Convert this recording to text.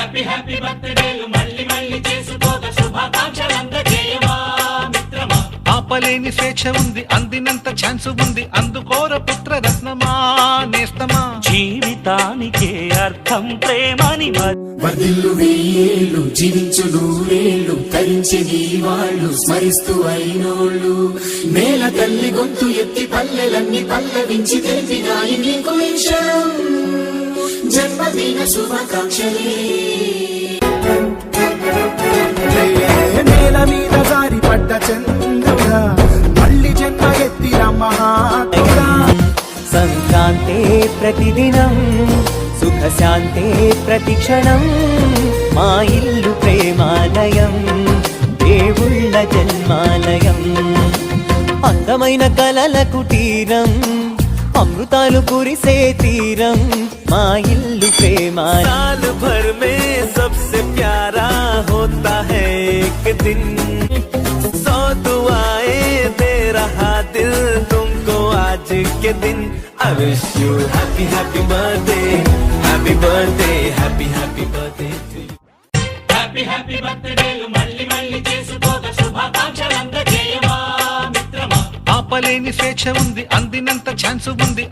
Happy happy బర్త్డేలు మళ్ళీ మళ్ళీ చేసుకోక శుభాకాంక్షలందజేయమా మిత్రమా. ఆపలేని స్వేచ్ఛ ఉంది, అందినంత ఛాన్స్ ఉంది, అందుకోర పుత్ర రత్నమా నేస్తమా. జీవితానికే అర్థం ప్రేమని వర్ధిల్లు వెయ్యేళ్ళు జీవించు నూరేళ్ళు తరించెని వాళ్ళు స్మరిస్తూ అయినోళ్ళు. నేల తల్లి గొంతు ఎత్తి పల్లెలన్నీ పల్లవించి తెలిపినాయి నీకు ఈ క్షణం. జన్మదిన శుభాకాంక్షలే. నేల మీద జారి పడ్డ చంద్రుడా మళ్ళీ జన్మ ఎత్తిన మహాత్ముడా. సంక్రాంతే ప్రతిదినం సుఖశాంతే ప్రతిక్షణం మా ఇల్లు ప్రేమాలయం దేవుళ్ళ జన్మాలయం. అందమైన కలల కుటీరం అమృతాలు కురిసే తీరం మా ఇల్లు ప్రేమాలయం. साल भर में सबसे प्यारा होता है एक दिन, 100 दुआएं दे रहा दिल तुमको आज के दिन. I wish you happy happy birthday, happy birthday, happy happy birthday to you. Happy happy బర్త్డేలు మళ్ళీ మళ్ళీ చేసుకోక శుభాకాంక్షలందజేయమా మిత్రమా. ఆపలేని స్వేచ్ఛ ఉంది, అందినంత ఛాన్స్ ఉంది,